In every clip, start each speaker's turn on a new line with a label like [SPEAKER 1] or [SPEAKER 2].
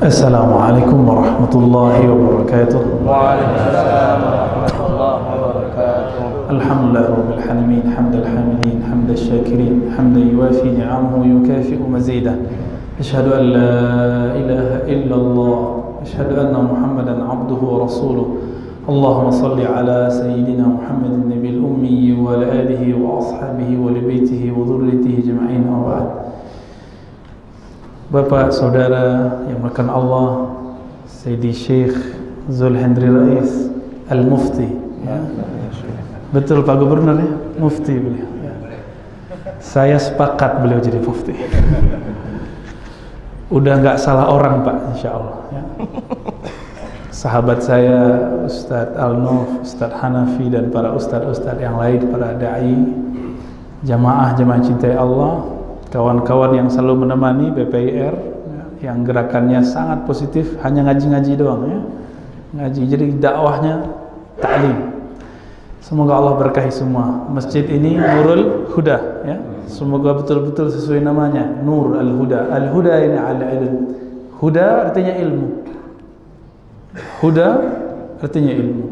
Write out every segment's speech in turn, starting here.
[SPEAKER 1] Assalamualaikum warahmatullahi wabarakatuh.
[SPEAKER 2] Waalaikumsalam warahmatullahi wabarakatuh.
[SPEAKER 1] Alhamdulillah rabbil alamin, hamdal hamidin, hamdal syakirin, hamdan yuwafi ni'amahu yukafi'u mazidah. Asyhadu an la ilaha illallah, asyhadu anna Muhammadan abduhu wa rasuluh. Allahumma salli ala sayyidina Muhammadin nabiyil ummi wa ala alihi wa ashabihi wa li baitihi wa dhurriyyatihi ajma'in. Bapak, saudara yang melakukan Allah, Sayyidi Syekh Zulhendri Rais Al-Mufti ya. Betul Pak Gubernur ya? Mufti beliau ya. Saya sepakat beliau jadi Mufti. Udah nggak salah orang Pak, insya Allah ya. Sahabat saya Ustadz Al-Nuf, Ustadz Hanafi dan para ustadz-ustadz yang lain, para da'i, jamaah cintai Allah, kawan-kawan yang selalu menemani BPIR ya, yang gerakannya sangat positif, hanya ngaji-ngaji doang ya. Ngaji, jadi dakwahnya ta'lim. Semoga Allah berkahi semua. Masjid ini Nurul Huda ya. Semoga betul-betul sesuai namanya, Nur Al-Huda. Al-Huda ini ala ilm. Huda artinya ilmu. Huda artinya ilmu.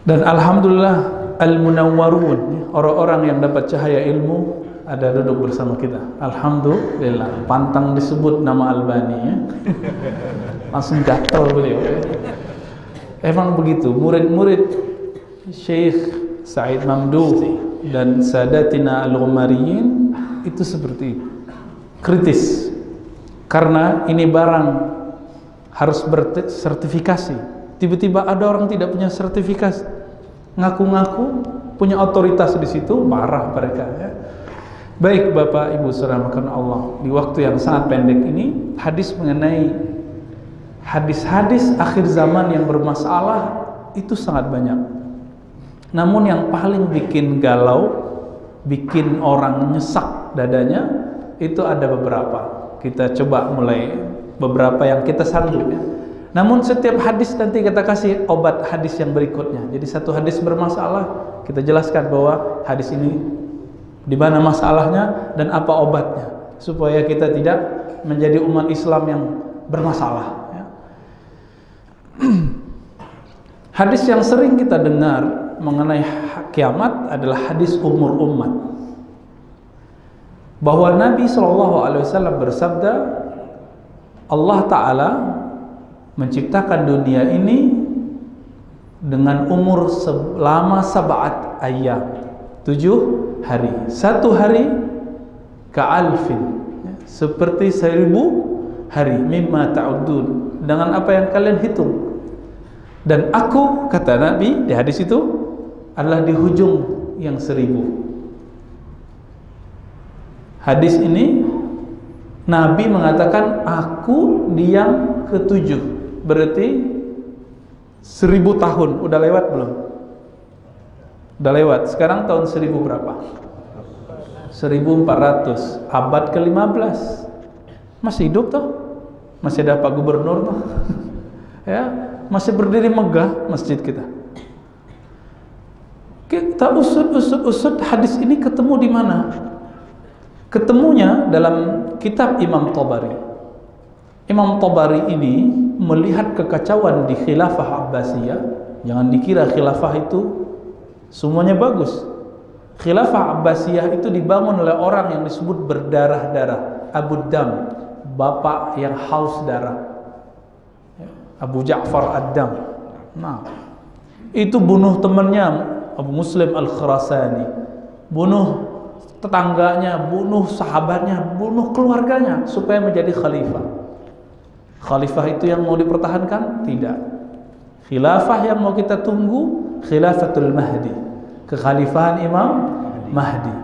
[SPEAKER 1] Dan alhamdulillah al-munawwarun, orang-orang yang dapat cahaya ilmu ada duduk bersama kita. Alhamdulillah. Pantang disebut nama Albani ya. Langsung gatal beliau ya. Emang begitu, murid-murid Syekh Said Mamduh dan Sadatina Al-Ghumariyin itu seperti itu. Kritis. Karena ini barang harus bersertifikasi. Tiba-tiba ada orang tidak punya sertifikasi, ngaku-ngaku punya otoritas di situ, marah mereka ya. Baik Bapak Ibu saudara makanan Allah, di waktu yang sangat pendek ini hadis mengenai hadis-hadis akhir zaman yang bermasalah itu sangat banyak. Namun yang paling bikin galau, bikin orang nyesak dadanya itu ada beberapa. Kita coba mulai beberapa yang kita sanggup ya. Namun setiap hadis nanti kita kasih obat hadis yang berikutnya. Jadi satu hadis bermasalah, kita jelaskan bahwa hadis ini di mana masalahnya dan apa obatnya, supaya kita tidak menjadi umat Islam yang bermasalah ya. Hadis yang sering kita dengar mengenai kiamat adalah hadis umur umat, bahwa Nabi SAW bersabda, Allah Ta'ala menciptakan dunia ini dengan umur selama sab'at ayyam, 7 hari. Satu hari ka'alfin, seperti 1000 hari, mimma ta'udun, dengan apa yang kalian hitung. Dan aku, kata Nabi di hadis itu, adalah di hujung yang 1000. Hadis ini Nabi mengatakan aku di yang ke-7, berarti 1000 tahun. Udah lewat belum? Udah lewat. Sekarang tahun 1000 berapa? 1400, abad ke-15. Masih hidup toh? Masih ada Pak Gubernur toh? Ya, masih berdiri megah masjid kita. Kita usut hadis ini ketemu di mana? Ketemunya dalam kitab Imam Tabari. Imam Tabari ini melihat kekacauan di khilafah Abbasiyah. Jangan dikira khilafah itu semuanya bagus. Khilafah Abbasiyah itu dibangun oleh orang yang disebut berdarah-darah, Abu Dam, bapak yang haus darah, Abu Ja'far Ad-Dam. Nah, itu bunuh temannya Abu Muslim Al-Khurasani, bunuh tetangganya, bunuh sahabatnya, bunuh keluarganya supaya menjadi khalifah. Khalifah itu yang mau dipertahankan? Tidak. Khilafah yang mau kita tunggu Khilafatul Mahdi, kekhalifahan Imam Mahdi.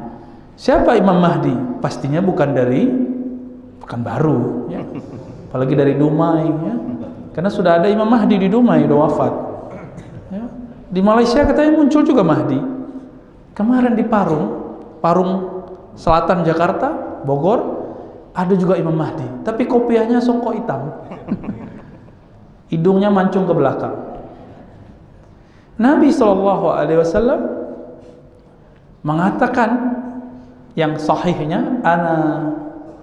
[SPEAKER 1] Siapa Imam Mahdi? Pastinya bukan baru ya. Apalagi dari Dumai ya. Karena sudah ada Imam Mahdi di Dumai, udah wafat ya. Di Malaysia katanya muncul juga Mahdi. Kemarin di Parung Selatan Jakarta, Bogor, ada juga Imam Mahdi, tapi kopiahnya songkok hitam. Hidungnya mancung ke belakang. Nabi SAW mengatakan yang sahihnya, ana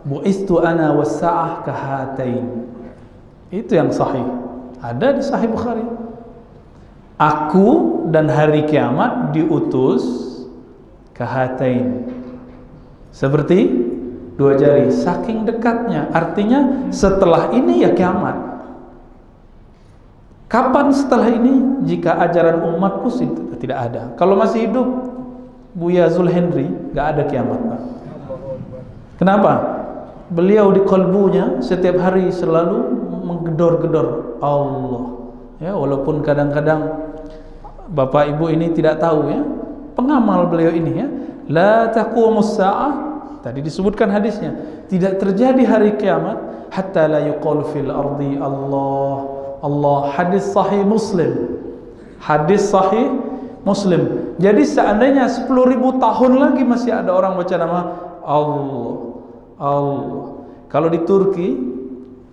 [SPEAKER 1] bu'istu ana was-sa'ah kahatain. Itu yang sahih. Ada di Sahih Bukhari. Aku dan hari kiamat diutus kahatain. Seperti dua jari, saking dekatnya. Artinya setelah ini ya kiamat. Kapan setelah ini? Jika ajaran umatku tidak ada. Kalau masih hidup Buya Zulhendri, nggak ada kiamat, Pak. Kenapa? Beliau di kalbunya setiap hari selalu menggedor-gedor Allah. Ya, walaupun kadang-kadang Bapak Ibu ini tidak tahu ya, pengamal beliau ini ya. La taqumus sa'ah, tadi disebutkan hadisnya, tidak terjadi hari kiamat hatta la yuqal fil ardi Allah Allah. Hadis sahih Muslim. Hadis sahih Muslim. Jadi seandainya 10.000 tahun lagi masih ada orang baca nama Allah Allah. Kalau di Turki,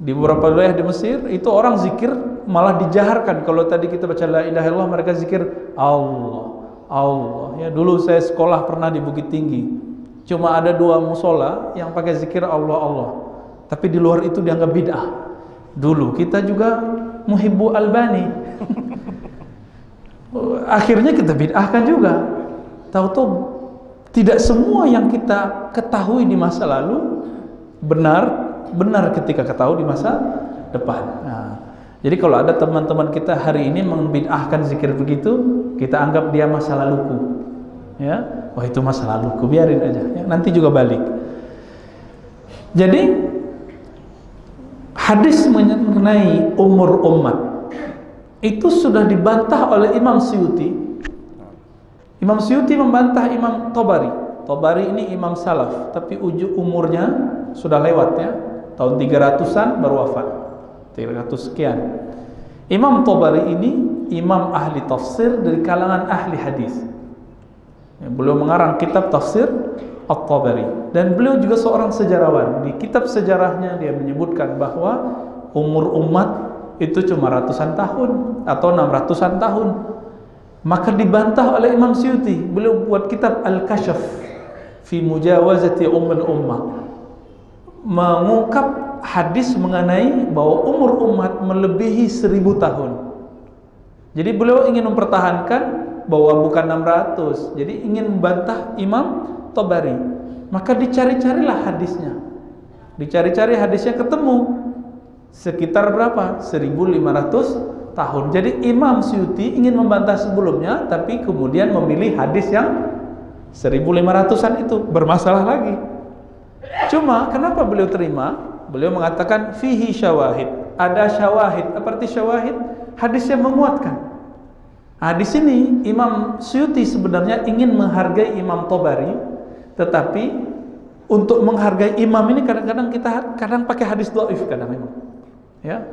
[SPEAKER 1] di beberapa wilayah di Mesir, itu orang zikir malah dijaharkan. Kalau tadi kita baca la ilaha illallah, mereka zikir Allah Allah. Ya, dulu saya sekolah pernah di Bukit Tinggi. Cuma ada 2 musola yang pakai zikir Allah Allah. Tapi di luar itu dianggap bid'ah. Dulu kita juga muhibbu Albani. Akhirnya kita bid'ahkan juga. Tahu-tahu tidak semua yang kita ketahui di masa lalu benar ketika ketahui di masa depan. Nah, jadi kalau ada teman-teman kita hari ini membid'ahkan zikir begitu, kita anggap dia masa laluku. Ya, wah itu masa laluku, biarin aja. Ya, nanti juga balik. Jadi hadis mengenai umur umat itu sudah dibantah oleh Imam Suyuti. Imam Suyuti membantah Imam Tabari. Tabari ini imam salaf, tapi umurnya sudah lewat ya. Tahun 300-an baru wafat. 300 sekian. Imam Tabari ini imam ahli tafsir dari kalangan ahli hadis. Ya, beliau mengarang kitab tafsir At-Tabari, dan beliau juga seorang sejarawan. Di kitab sejarahnya dia menyebutkan bahwa umur umat itu cuma ratusan tahun atau 600-an tahun. Maka dibantah oleh Imam Suyuti. Beliau buat kitab Al-Kashaf fi Mujawazati Ummul Ummah, mengungkap hadis mengenai bahwa umur umat melebihi 1000 tahun. Jadi beliau ingin mempertahankan bahwa bukan 600. Jadi ingin membantah Imam Tabari. Maka dicari-carilah hadisnya. Dicari-cari hadisnya, ketemu. Sekitar berapa? 1500 tahun. Jadi Imam Suyuti ingin membantah sebelumnya, tapi kemudian memilih hadis yang 1500-an itu. Bermasalah lagi. Cuma kenapa beliau terima? Beliau mengatakan fihi syawahid. Ada syawahid. Apa arti syawahid? Hadisnya menguatkan. Nah, di sini Imam Suyuti sebenarnya ingin menghargai Imam Tabari, tetapi untuk menghargai imam ini kadang-kadang kita pakai hadis dhaif kadang memang. Ya.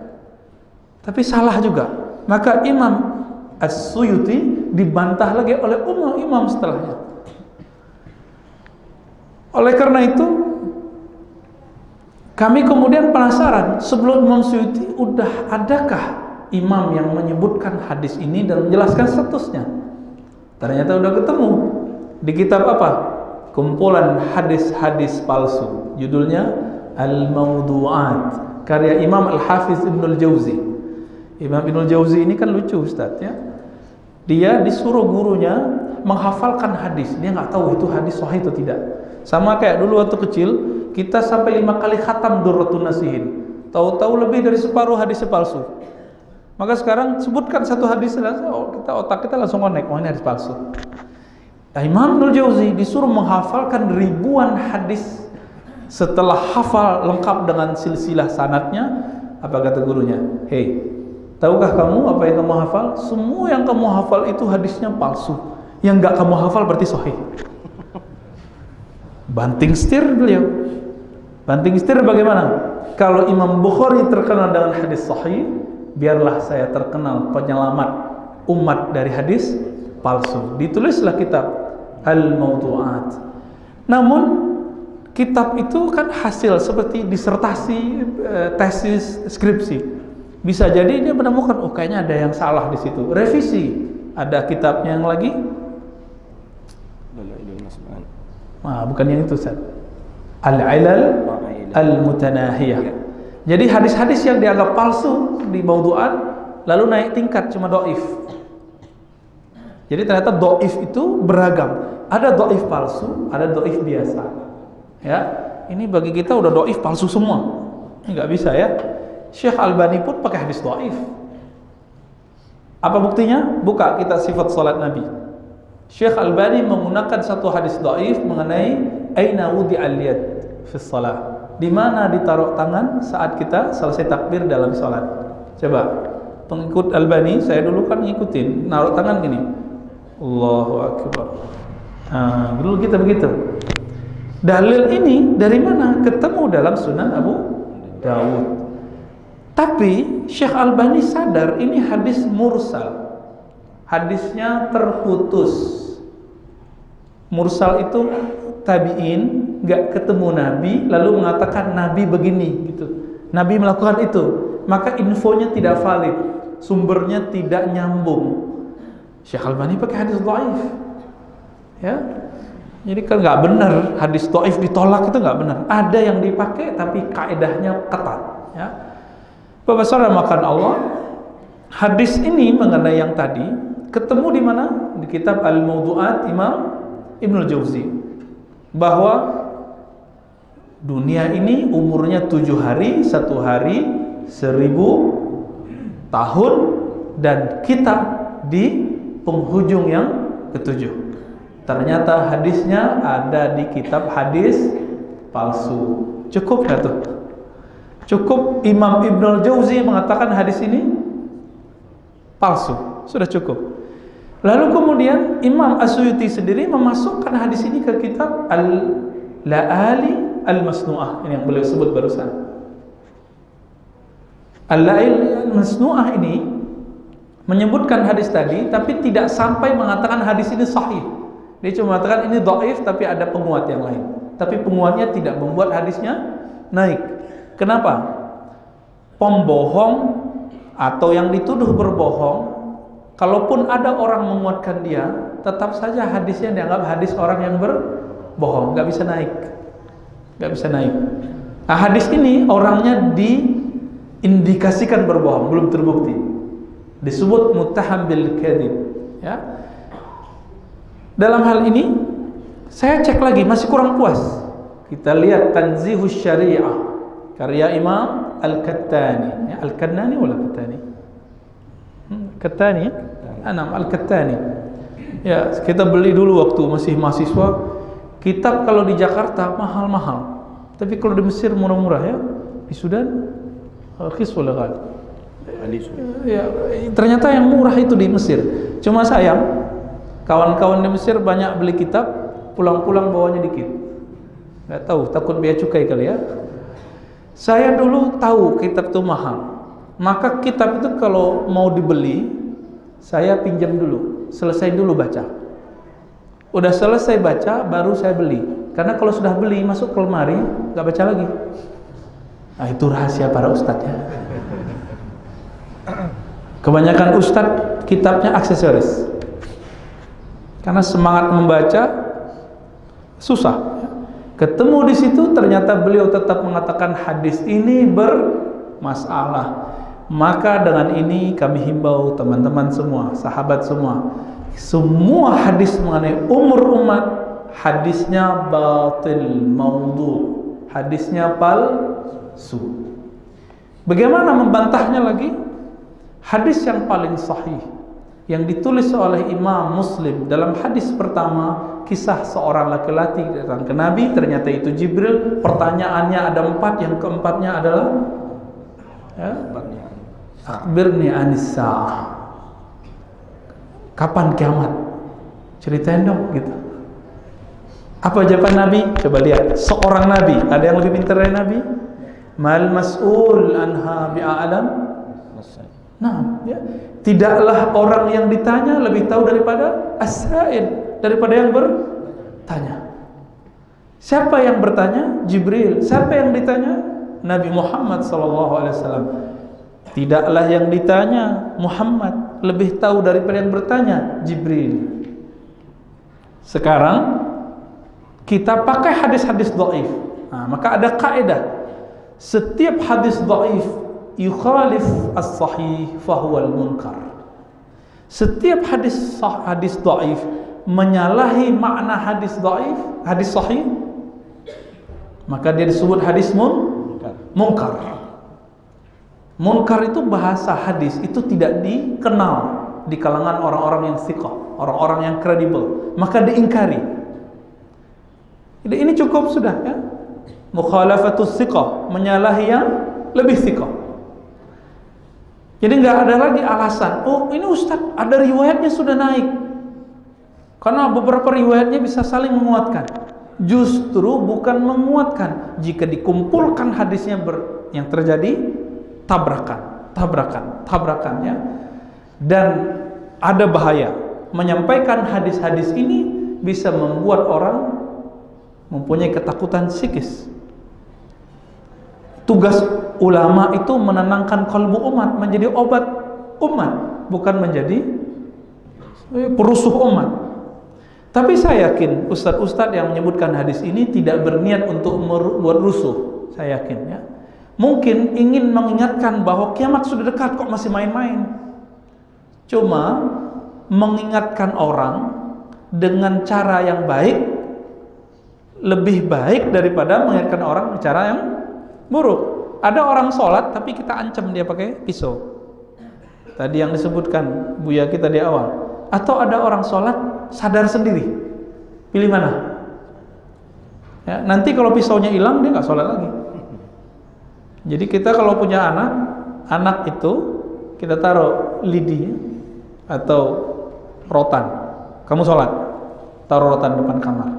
[SPEAKER 1] Tapi salah juga. Maka Imam As-Suyuti dibantah lagi oleh imam setelahnya. Oleh karena itu kami kemudian penasaran, sebelum Imam Suyuti udah adakah imam yang menyebutkan hadis ini dan menjelaskan statusnya? Ternyata udah ketemu di kitab apa? Kumpulan hadis-hadis palsu. Judulnya Al-Mawdu'at, karya Imam Al-Hafiz Ibnul Jauzi. Imam Ibnul Jauzi ini kan lucu Ustaz ya. Dia disuruh gurunya menghafalkan hadis. Dia nggak tahu itu hadis sahih atau tidak. Sama kayak dulu waktu kecil kita sampai 5 kali khatam Durratun Nasihin. Tahu-tahu lebih dari separuh hadisnya palsu. Maka sekarang sebutkan satu hadis, otak kita langsung connect, oh ini hadis palsu. Nah, Imam Ibnul Jauzi disuruh menghafalkan ribuan hadis. Setelah hafal lengkap dengan silsilah sanadnya, apa kata gurunya? Hei, tahukah kamu apa yang kamu hafal? Semua yang kamu hafal itu hadisnya palsu. Yang nggak kamu hafal berarti sahih. Banting setir beliau. Banting setir bagaimana? Kalau Imam Bukhari terkenal dengan hadis sahih, biarlah saya terkenal penyelamat umat dari hadis palsu. Ditulislah kitab Al-Mawdu'at. Namun kitab itu kan hasil seperti disertasi, tesis, skripsi. Bisa jadi dia menemukan, oh kayaknya ada yang salah di situ. Revisi. Ada kitabnya yang lagi? Nah, bukan yang itu, Ustaz. Al-Ilal al-mutanahiyah. Jadi hadis-hadis yang dianggap palsu di maudhu'at lalu naik tingkat cuma dhaif. Jadi ternyata dhaif itu beragam. Ada dhaif palsu, ada dhaif biasa. Ya, ini bagi kita udah dhaif palsu semua. Ini nggak bisa ya. Syekh Albani pun pakai hadis dhaif. Apa buktinya? Buka kita sifat salat Nabi. Syekh Albani menggunakan satu hadis dhaif mengenai aina wudi'al yad fi shalah. Di mana ditaruh tangan saat kita selesai takbir dalam salat. Coba pengikut Albani, saya dulu kan ngikutin, naruh tangan gini. Allahu akbar. Dulu kita begitu. Dalil ini dari mana? Ketemu dalam Sunan Abu Dawud. Tapi Syekh Albani sadar ini hadis mursal. Hadisnya terputus. Mursal itu tabi'in nggak ketemu Nabi lalu mengatakan Nabi begini gitu. Nabi melakukan itu, maka infonya tidak valid, sumbernya tidak nyambung. Syekh Albani pakai hadis dhaif. Ya. Jadi kan nggak benar, hadis dhaif ditolak itu nggak benar. Ada yang dipakai tapi kaidahnya ketat, ya. Bapak saudara makan Allah, hadis ini mengenai yang tadi ketemu di mana? Di kitab Al-Mawdu'at Imam Ibnul Jauzi, bahwa dunia ini umurnya 7 hari, 1 hari 1000 tahun, dan kita di penghujung yang ke-7. Ternyata hadisnya ada di kitab hadis palsu. Cukup nggak tuh? Cukup Imam Ibnul Jauzi mengatakan hadis ini palsu, sudah cukup. Lalu kemudian Imam As-Suyuti sendiri memasukkan hadis ini ke kitab Al-La'ali Al-Masnu'ah, ini yang beliau sebut barusan. Al-La'ali Al-Masnu'ah ini menyebutkan hadis tadi, tapi tidak sampai mengatakan hadis ini sahih. Dia cuma mengatakan ini dhaif, tapi ada penguat yang lain. Tapi penguatnya tidak membuat hadisnya naik. Kenapa? Pembohong atau yang dituduh berbohong, kalaupun ada orang menguatkan dia, tetap saja hadisnya dianggap hadis orang yang berbohong, nggak bisa naik, nggak bisa naik. Nah, hadis ini orangnya diindikasikan berbohong, belum terbukti, disebut muttaham bil kadzib. Ya. Dalam hal ini, saya cek lagi masih kurang puas. Kita lihat Tanzihus Syariah karya Imam Al-Kattani, ya, Al-Kannani wala Kattani? Kattani, Al-Kattani. Ya, kita beli dulu waktu masih mahasiswa. Kitab kalau di Jakarta mahal-mahal, tapi kalau di Mesir murah-murah, ya. Di Sudan rakhis wala ghali. Ya, ternyata yang murah itu di Mesir. Cuma sayang, kawan-kawan di Mesir banyak beli kitab, pulang-pulang bawanya dikit. Nggak tahu, takut biaya cukai kali ya. Saya dulu tahu kitab itu mahal, maka kitab itu kalau mau dibeli, saya pinjam dulu, selesai dulu baca. Udah selesai baca, baru saya beli. Karena kalau sudah beli, masuk ke lemari, nggak baca lagi. Nah, itu rahasia para ustadz ya. Kebanyakan ustadz kitabnya aksesoris, karena semangat membaca susah. Ketemu di situ, ternyata beliau tetap mengatakan hadis ini bermasalah. Maka dengan ini kami himbau teman-teman semua, sahabat semua, semua hadis mengenai umur umat, hadisnya batil, maudhu, hadisnya palsu. Bagaimana membantahnya lagi? Hadis yang paling sahih yang ditulis oleh Imam Muslim dalam hadis pertama, kisah seorang laki-laki datang ke Nabi, ternyata itu Jibril. Pertanyaannya ada 4, yang keempatnya adalah akhbirni anis sa'ah, kapan kiamat, ceritain dong gitu. Apa jawaban Nabi? Coba lihat, seorang Nabi, ada yang lebih pintar dari Nabi? Mal mas'ul anha bi'a'lam. Nah, ya. Tidaklah orang yang ditanya lebih tahu daripada as-sa'il, daripada yang bertanya. Siapa yang bertanya? Jibril. Siapa yang ditanya? Nabi Muhammad SAW. Tidaklah yang ditanya Muhammad, lebih tahu daripada yang bertanya Jibril. Sekarang kita pakai hadis-hadis dhaif. Nah, maka ada kaidah, Setiap hadis dhaif yukhalif as-sahih fahuwal munkar. Setiap hadis dhaif menyalahi makna hadis dhaif, hadis sahih, maka dia disebut hadis munkar. Munkar itu bahasa hadis itu tidak dikenal di kalangan orang-orang yang thiqah, orang-orang yang kredibel, maka diingkari. Ini cukup sudah ya. Mukhalafatus thiqah, menyalahi yang lebih thiqah. Jadi nggak ada lagi alasan, oh ini Ustaz ada riwayatnya sudah naik, karena beberapa riwayatnya bisa saling menguatkan. Justru bukan menguatkan, jika dikumpulkan hadisnya yang terjadi tabrakan ya. Dan ada bahaya, menyampaikan hadis-hadis ini bisa membuat orang mempunyai ketakutan psikis. Tugas ulama itu menenangkan kalbu umat, menjadi obat umat, bukan menjadi perusuh umat. Tapi saya yakin ustadz-ustadz yang menyebutkan hadis ini tidak berniat untuk membuat rusuh. Saya yakin ya. Mungkin ingin mengingatkan bahwa kiamat sudah dekat, kok masih main-main. Cuma mengingatkan orang dengan cara yang baik lebih baik daripada mengingatkan orang dengan cara yang buruk. Ada orang sholat tapi kita ancam dia pakai pisau. Tadi yang disebutkan Buya kita di awal. Atau ada orang sholat sadar sendiri. Pilih mana? Ya, nanti kalau pisaunya hilang dia nggak sholat lagi. Jadi kita kalau punya anak itu kita taruh lidi atau rotan. Kamu sholat, taruh rotan depan kamar.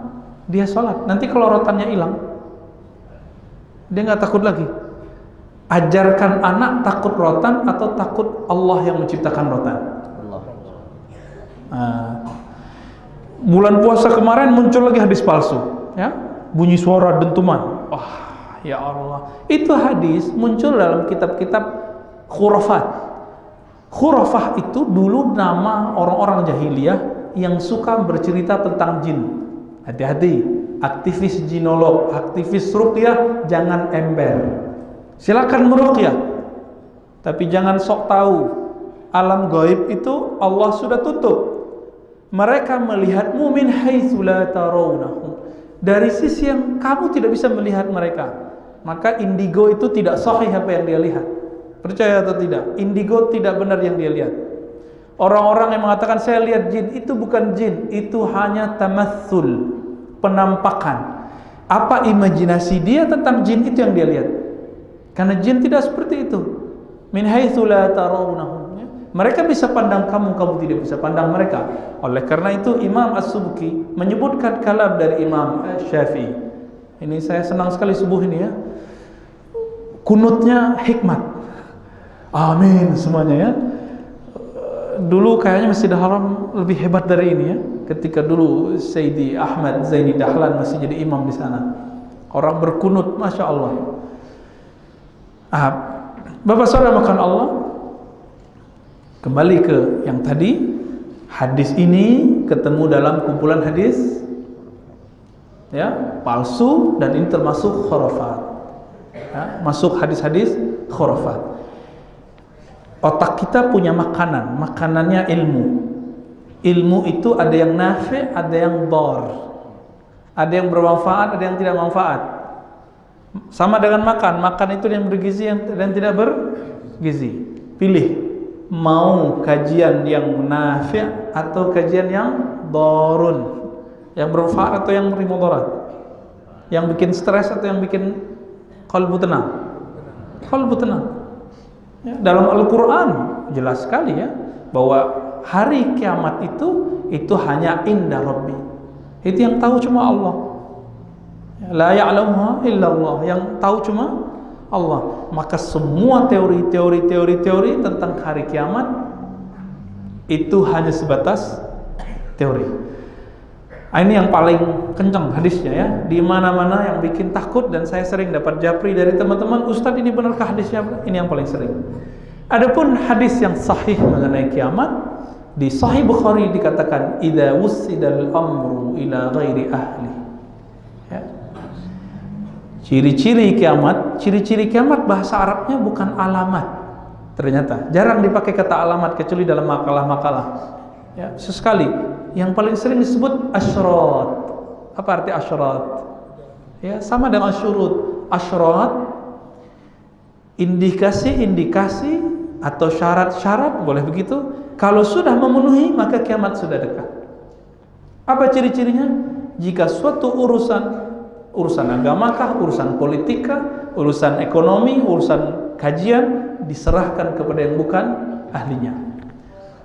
[SPEAKER 1] Dia sholat. Nanti kalau rotannya hilang, dia nggak takut lagi. Ajarkan anak takut rotan atau takut Allah yang menciptakan rotan. Bulan puasa kemarin muncul lagi hadis palsu, ya, bunyi suara dentuman. Wah, ya Allah, itu hadis muncul dalam kitab-kitab khurafat. Khurafah itu dulu nama orang-orang jahiliyah yang suka bercerita tentang jin. Hati-hati, aktivis jinolog, aktivis ruqyah, jangan ember. Silakan meruqyah, tapi jangan sok tahu. Alam gaib itu Allah sudah tutup. Mereka melihatmu min haitsu la tarawnahum, dari sisi yang kamu tidak bisa melihat mereka. Maka indigo itu tidak sahih apa yang dia lihat. Percaya atau tidak? Indigo tidak benar yang dia lihat. Orang-orang yang mengatakan saya lihat jin, itu bukan jin, itu hanya tamatsul, penampakan. Apa imajinasi dia tentang jin itu yang dia lihat. Karena jin tidak seperti itu. Min haitsu la tarawnahum. Mereka bisa pandang kamu, kamu tidak bisa pandang mereka. Oleh karena itu Imam As-Subki menyebutkan kalam dari Imam Syafi'i. Ini saya senang sekali subuh ini ya. Kunutnya hikmat. Amin semuanya ya. Dulu kayaknya Masjidil Haram lebih hebat dari ini ya. Ketika dulu Sayyidi Ahmad Zaini Dahlan masih jadi imam di sana. Orang berkunut, Masya Allah. Bapak saudara makan Allah. Kembali ke yang tadi, hadis ini ketemu dalam kumpulan hadis ya, palsu, dan ini termasuk khurafat. Ya, masuk hadis-hadis khurafat. Otak kita punya makanan, makanannya ilmu. Ilmu itu ada yang nafi', ada yang dhar. Ada yang bermanfaat, ada yang tidak manfaat. Sama dengan makan, makan itu yang bergizi dan tidak bergizi. Pilih. Mau kajian yang nafi' atau kajian yang dharun, yang bermanfaat atau yang beri mudarat, yang bikin stres atau yang bikin qalbu tenang. Qalbu tenang ya, dalam Al-Quran jelas sekali ya, bahwa hari kiamat itu hanya inda Rabbi, itu yang tahu cuma Allah. La ya'lamuha illallah, yang tahu cuma Allah. Maka semua teori tentang hari kiamat itu hanya sebatas teori. Ini yang paling kencang hadisnya ya. Di mana-mana yang bikin takut, dan saya sering dapat japri dari teman-teman, Ustadz ini benarkah hadisnya? Ini yang paling sering. Adapun hadis yang sahih mengenai kiamat, di Sahih Bukhari dikatakan idza wussidal amru ila ghairi ahli. Ya. Ciri-ciri kiamat bahasa Arabnya bukan alamat. Ternyata jarang dipakai kata alamat kecuali dalam makalah-makalah. Ya, sesekali. Yang paling sering disebut asyrat. Apa arti asyrat? Ya, sama dengan syurut. Asyrat indikasi-indikasi atau syarat-syarat, boleh begitu. Kalau sudah memenuhi maka kiamat sudah dekat. Apa ciri-cirinya? Jika suatu urusan agamakah, urusan politika, urusan ekonomi, urusan kajian diserahkan kepada yang bukan ahlinya.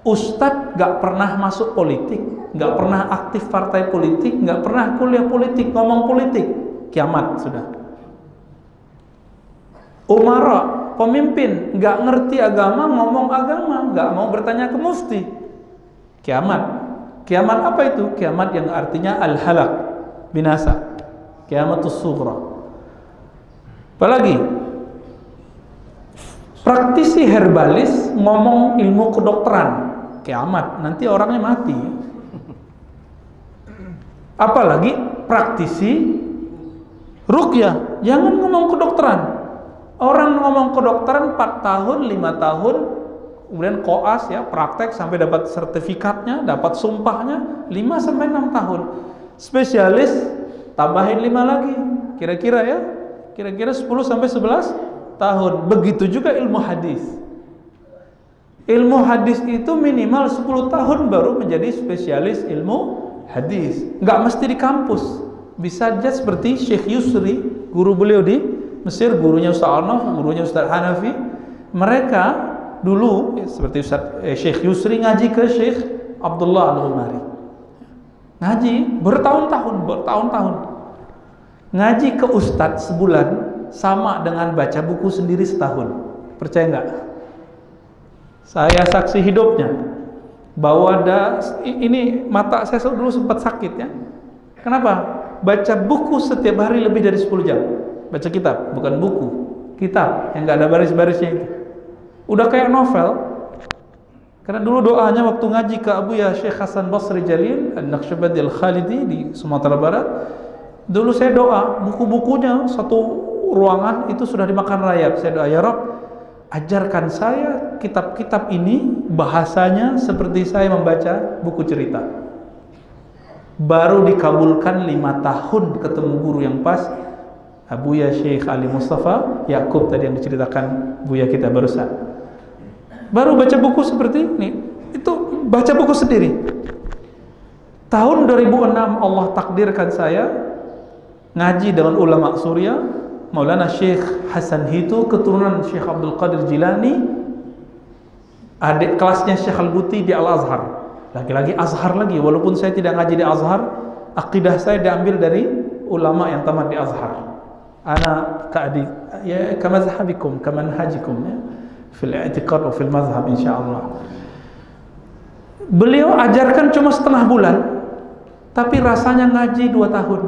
[SPEAKER 1] Ustadz gak pernah masuk politik, gak pernah aktif partai politik, gak pernah kuliah politik, ngomong politik, kiamat sudah. Umara, pemimpin, gak ngerti agama, ngomong agama, gak mau bertanya ke mufti, kiamat. Kiamat apa itu? Kiamat yang artinya al-halak, binasa. Kiamatus sughra. Apalagi praktisi herbalis ngomong ilmu kedokteran, kiamat, nanti orangnya mati. Apalagi praktisi ruqyah, jangan ngomong kedokteran. Orang ngomong kedokteran 4 tahun, 5 tahun, kemudian koas ya, praktek sampai dapat sertifikatnya, dapat sumpahnya 5 sampai 6 tahun. Spesialis tambahin 5 lagi, kira-kira ya, kira-kira 10 sampai 11 tahun. Begitu juga ilmu hadis. Ilmu hadis itu minimal 10 tahun baru menjadi spesialis ilmu hadis. Nggak mesti di kampus, bisa aja seperti Syekh Yusri, guru beliau di Mesir, gurunya Ustaz Arnaf, gurunya Ustaz Hanafi. Mereka dulu seperti Syekh Yusri ngaji ke Syekh Abdullah Al-Ghumari, ngaji bertahun-tahun. Ngaji ke Ustadz sebulan sama dengan baca buku sendiri setahun. Percaya nggak? Saya saksi hidupnya bahwa ini mata saya dulu sempat sakit ya. Kenapa? Baca buku setiap hari lebih dari 10 jam. Baca kitab, bukan buku, kitab yang nggak ada baris-barisnya itu. Udah kayak novel. Karena dulu doanya waktu ngaji ke Abuya Syekh Hasan Basri Jalil An-Naqsyabandi Al-Khalidi di Sumatera Barat, dulu saya doa, buku-bukunya satu ruangan itu sudah dimakan rayap. Saya doa, ya Rabb, ajarkan saya kitab-kitab ini bahasanya seperti saya membaca buku cerita. Baru dikabulkan 5 tahun ketemu guru yang pas, Abuya Syekh Ali Mustafa Yaqub tadi yang diceritakan Buya kita barusan. Baru baca buku seperti ini, itu baca buku sendiri. Tahun 2006 Allah takdirkan saya ngaji dengan ulama Suriah, Maulana Syekh Hasan Hitu, keturunan Syekh Abdul Qadir Jilani, adik kelasnya Syekh Al-Buti di Al-Azhar. Lagi-lagi Azhar lagi, walaupun saya tidak ngaji di Azhar, akidah saya diambil dari ulama yang tamat di Azhar. Ana ka'adi ya kamazhabikum kamanhajikum ya fil i'tiqad wa fil mazhab insyaallah. Beliau ajarkan cuma setengah bulan, tapi rasanya ngaji 2 tahun.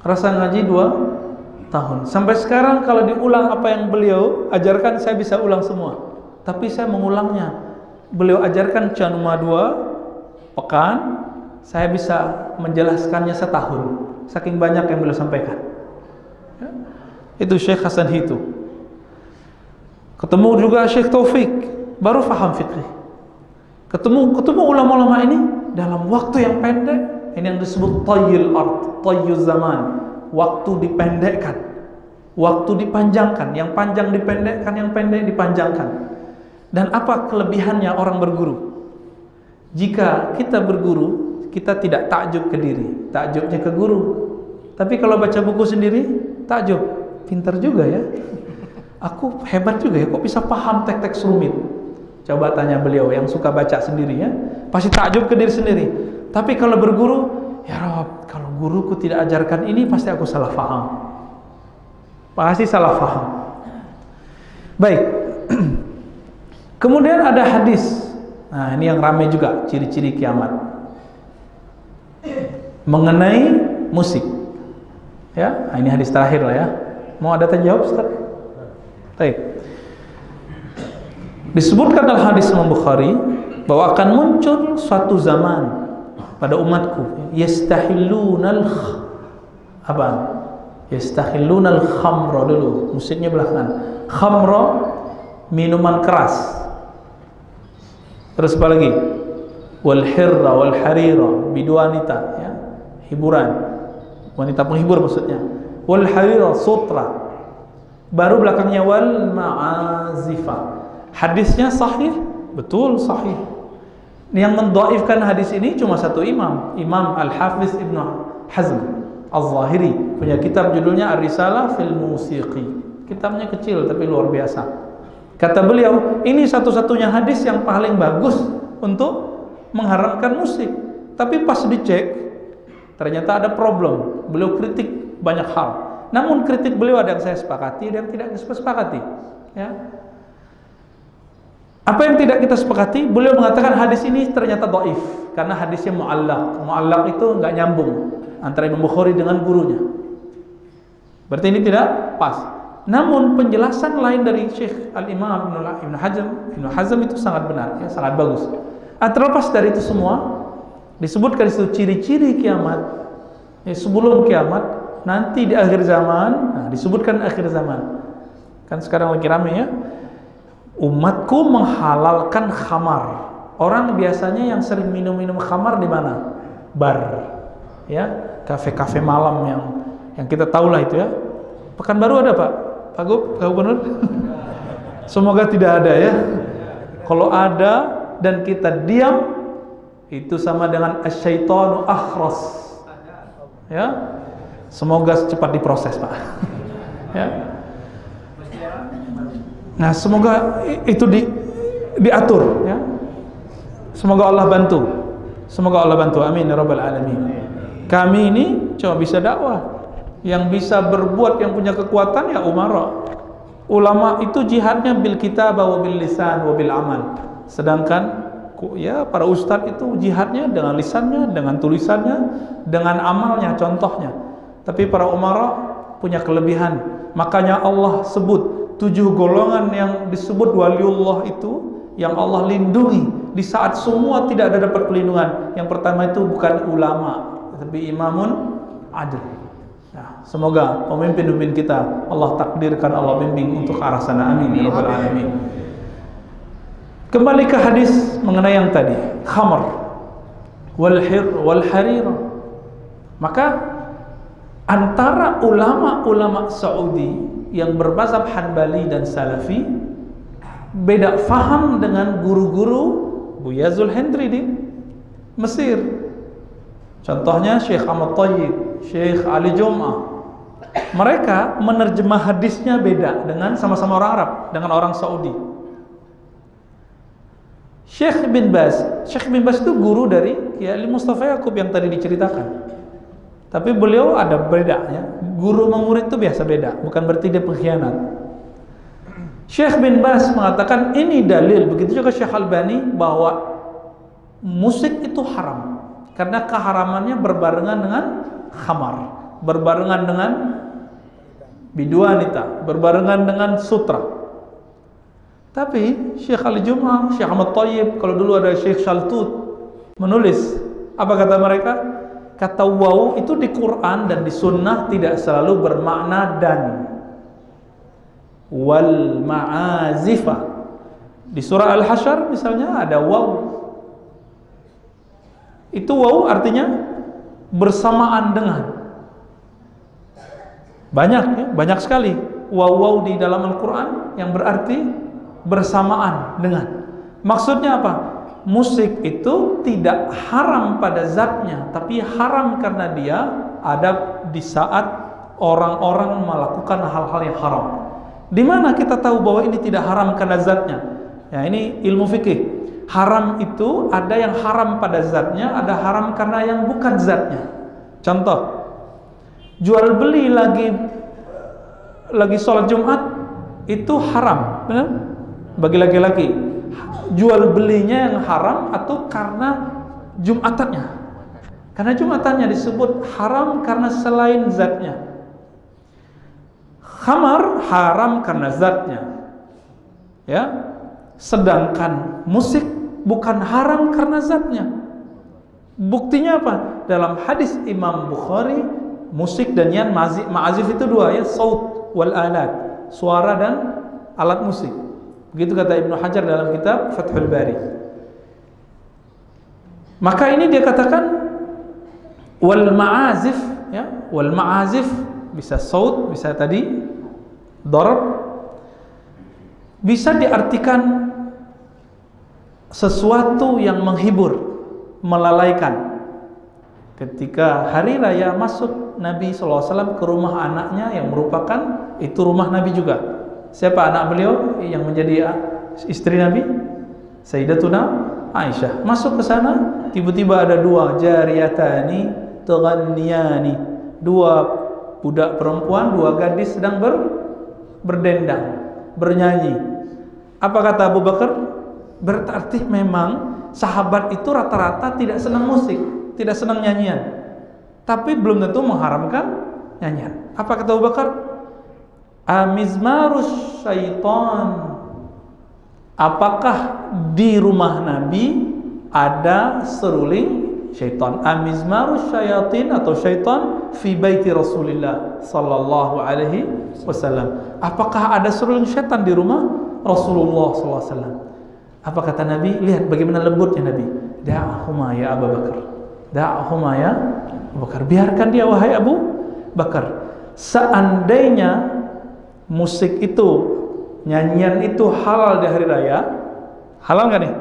[SPEAKER 1] Rasa ngaji 2 tahun. Sampai sekarang kalau diulang apa yang beliau ajarkan, saya bisa ulang semua. Tapi saya mengulangnya. Beliau ajarkan cuma 2 pekan, saya bisa menjelaskannya setahun. Saking banyak yang beliau sampaikan. Ya. Itu Syekh Hasan Hitu. Ketemu juga Syekh Taufik, baru faham fikih. Ketemu ulama-ulama ini dalam waktu yang pendek, ini yang disebut tayyul ard, tayyul zaman. Waktu dipendekkan, waktu dipanjangkan, yang panjang dipendekkan, yang pendek dipanjangkan. Dan apa kelebihannya orang berguru? Jika kita berguru, kita tidak takjub ke diri, takjubnya ke guru. Tapi kalau baca buku sendiri, takjub, pintar juga ya. Aku hebat juga ya, kok bisa paham teks-teks rumit. Coba tanya beliau yang suka baca sendiri ya, pasti takjub ke diri sendiri. Tapi kalau berguru, ya Rob, kalau guruku tidak ajarkan ini, pasti aku salah paham. Pasti salah paham. Baik. Kemudian ada hadis. Nah, ini yang ramai juga, ciri-ciri kiamat. Mengenai musik. Ya, ini hadis terakhir lah ya. Mau ada tanya jawab, Ustaz? Baik. Disebutkan dalam hadis Imam Bukhari bahwa akan muncul suatu zaman pada umatku, yastahillunal Yastakhillunal khamra dulu, musiknya belakangan. Khamra minuman keras. Terus apa lagi? Wal hirra wal harira, bidu wanita, ya, hiburan, wanita penghibur maksudnya. Wal harira, sutra. Baru belakangnya wal ma'azifa. Hadisnya sahih, betul sahih. Yang mendhaifkan hadis ini cuma satu imam, Imam Al-Hafiz Ibnu Hazm Al-Zahiri, punya kitab judulnya Ar-Risalah fil Musiqi. Kitabnya kecil tapi luar biasa. Kata beliau, ini satu-satunya hadis yang paling bagus untuk mengharamkan musik. Tapi pas dicek, ternyata ada problem. Beliau kritik banyak hal. Namun kritik beliau ada yang saya sepakati, ada yang tidak saya sepakati. Ya. Apa yang tidak kita sepakati? Beliau mengatakan hadis ini ternyata dhaif karena hadisnya mu'allaq. Mu'allaq itu nggak nyambung antara Imam Bukhari dengan gurunya. Berarti ini tidak pas. Namun penjelasan lain dari Syekh Al-Imam Ibnu Hazm itu sangat benar, ya, sangat bagus. Terlepas dari itu semua, disebutkan itu ciri-ciri kiamat. Ya, sebelum kiamat, nanti di akhir zaman, disebutkan akhir zaman. Kan sekarang lagi rame ya. Umatku menghalalkan khamar. Orang biasanya yang sering minum-minum khamar di mana? Bar. Ya, kafe-kafe malam yang kita tahulah itu ya. Pekanbaru ada, Pak? Pak Gubernur? Semoga tidak ada ya. Kalau ada dan kita diam, itu sama dengan asyaitanu akhras. Ya. Semoga cepat diproses, Pak. Ya. Nah, semoga itu diatur ya. Semoga Allah bantu. Semoga Allah bantu. Amin ya rabbal alamin. Kami ini cuma bisa dakwah. Yang bisa berbuat, yang punya kekuatan ya umara. Ulama itu jihadnya bil kitabah wa bil lisan wa bil amal. Sedangkan ya para ustadz itu jihadnya dengan lisannya, dengan tulisannya, dengan amalnya, contohnya. Tapi para umara punya kelebihan. Makanya Allah sebut 7 golongan yang disebut waliullah itu yang Allah lindungi di saat semua tidak ada dapat perlindungan. Yang pertama itu bukan ulama, tapi imamun adil. Nah, semoga pemimpin-pemimpin kita Allah takdirkan, Allah bimbing untuk ke arah sana. Amin ya rabbal alamin. Kembali ke hadis mengenai yang tadi, khamar wal hir wal harira. Maka antara ulama-ulama Saudi yang bermazhab Hanbali dan Salafi beda faham dengan guru-guru Buya Zulhendri di Mesir. Contohnya Syekh Ahmad Thayyib, Syekh Ali Jum'ah. Mereka menerjemah hadisnya beda dengan sama-sama orang Arab, dengan orang Saudi. Syekh bin Baz itu guru dari Kiai Mustafa Yaqub yang tadi diceritakan. Tapi beliau ada bedanya. Guru murid itu biasa beda, bukan berarti dia pengkhianat. Syekh bin Baz mengatakan ini dalil, begitu juga Syekh Albani, bahwa musik itu haram karena keharamannya berbarengan dengan khamar, berbarengan dengan biduanita, berbarengan dengan sutra. Tapi Syekh Ali Jum'ah, Syekh Ahmad Thayyib, kalau dulu ada Syekh Shaltut menulis, apa kata mereka? Kata waw itu di Quran dan di sunnah tidak selalu bermakna dan. Wal ma'azifa, di surah Al-Hasyr misalnya ada waw. Itu waw artinya bersamaan dengan. Banyak ya, banyak sekali waw di dalam Al-Quran yang berarti bersamaan dengan. Maksudnya apa? Musik itu tidak haram pada zatnya, tapi haram karena dia ada di saat orang-orang melakukan hal-hal yang haram. Di mana kita tahu bahwa ini tidak haram karena zatnya? Ya, ini ilmu fikih. Haram itu ada yang haram pada zatnya, ada haram karena yang bukan zatnya. Contoh, jual beli lagi sholat Jumat itu haram, benar? Bagi laki-laki. Jual belinya yang haram atau karena Jumatannya? Karena Jumatannya disebut haram karena selain zatnya. Khamar haram karena zatnya, ya. Sedangkan musik bukan haram karena zatnya. Buktinya apa? Dalam hadis Imam Bukhari musik dan nyanyi. Ma'azif itu dua ya, saut wal alat, suara dan alat musik. Begitu kata Ibnu Hajar dalam kitab Fathul Bari. Maka ini dia katakan wal ma'azif ya, wal ma'azif bisa saut, bisa tadi darab, bisa diartikan sesuatu yang menghibur, melalaikan. Ketika hari raya masuk Nabi SAW ke rumah anaknya yang merupakan itu rumah Nabi juga. Siapa anak beliau yang menjadi istri Nabi? Sayyidatuna Aisyah. Masuk ke sana, tiba-tiba ada dua jariyatani taghanniyani, dua budak perempuan, dua gadis sedang berdendang, bernyanyi. Apa kata Abu Bakar? Berarti memang sahabat itu rata-rata tidak senang musik, tidak senang nyanyian, tapi belum tentu mengharamkan nyanyian. Apa kata Abu Bakar? Amizmarus syaitan. Apakah di rumah Nabi ada seruling syaitan? Amizmarus syayatin atau syaitan fi baiti Rasulillah sallallahu alaihi wasallam. Apakah ada seruling syaitan di rumah Rasulullah sallallahu alaihi wasallam? Apa kata Nabi? Lihat bagaimana lembutnya Nabi. Da'ahuma ya Abu Bakar. Da'ahuma ya Abu Bakar. Biarkan dia wahai Abu Bakar. Seandainya musik itu, nyanyian itu halal di hari raya, halal nggak nih?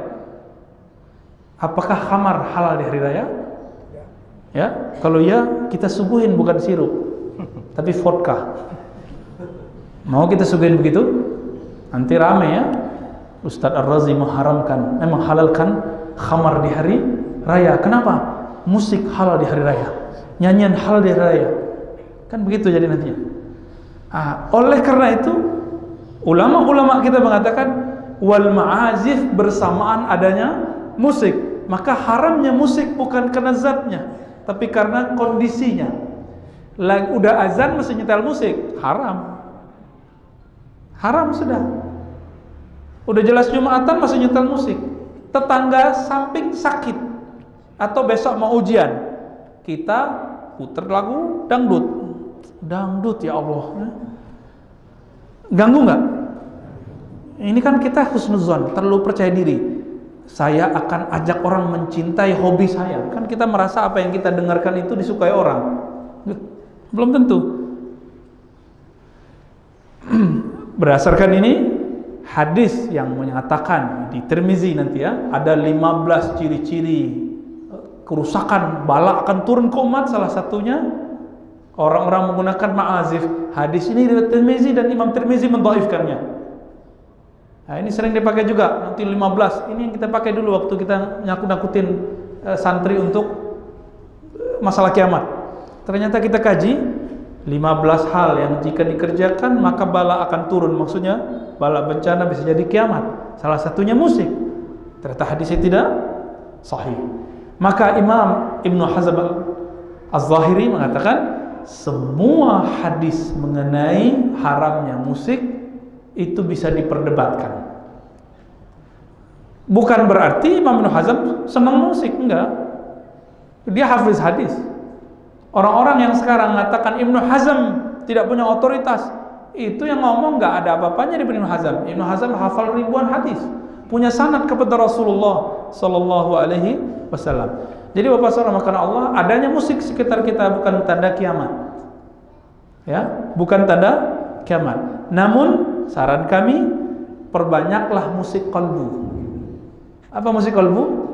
[SPEAKER 1] Apakah khamar halal di hari raya? Ya, kalau ya kita suguhin bukan sirup, tapi vodka. Mau kita suguhin begitu? Nanti rame ya. Ustadz Ar-Razi menghalalkan khamar di hari raya. Kenapa? Musik halal di hari raya, nyanyian halal di hari raya. Kan begitu jadi nantinya. Oleh karena itu ulama-ulama kita mengatakan wal ma'azif bersamaan adanya musik. Maka haramnya musik bukan karena zatnya, tapi karena kondisinya. Udah azan masih nyetel musik, haram. Haram sudah. Udah jelas Jumatan masih nyetel musik. Tetangga samping sakit atau besok mau ujian, kita puter lagu dangdut. Dangdut ya Allah. Ganggu nggak? Ini kan kita husnuzon, terlalu percaya diri. Saya akan ajak orang mencintai hobi saya. Kan kita merasa apa yang kita dengarkan itu disukai orang. Belum tentu. Berdasarkan ini hadis yang menyatakan di Tirmizi nanti ya, ada 15 ciri-ciri kerusakan bala akan turun ke umat. Salah satunya orang-orang menggunakan ma'azif. Hadis ini dari Tirmizi dan Imam Tirmizi mendhaifkannya. Nah, ini sering dipakai juga. Nanti 15. Ini yang kita pakai dulu waktu kita nakut-nakutin santri untuk masalah kiamat. Ternyata kita kaji 15 hal yang jika dikerjakan maka bala akan turun. Maksudnya bala bencana bisa jadi kiamat. Salah satunya musik. Ternyata hadisnya tidak sahih. Maka Imam Ibnu Hazm Az-Zahiri mengatakan semua hadis mengenai haramnya musik itu bisa diperdebatkan. Bukan berarti Imam Ibnu Hazm senang musik, enggak. Dia hafiz hadis. Orang-orang yang sekarang mengatakan Ibnu Hazm tidak punya otoritas, itu yang ngomong nggak ada apa-apanya di Ibnu Hazm. Ibnu Hazm hafal ribuan hadis, punya sanad kepada Rasulullah Sallallahu Alaihi Wasallam. Jadi Bapak Saudara karena Allah, adanya musik sekitar kita bukan tanda kiamat, ya, bukan tanda kiamat. Namun saran kami perbanyaklah musik qalbu. Apa musik qalbu?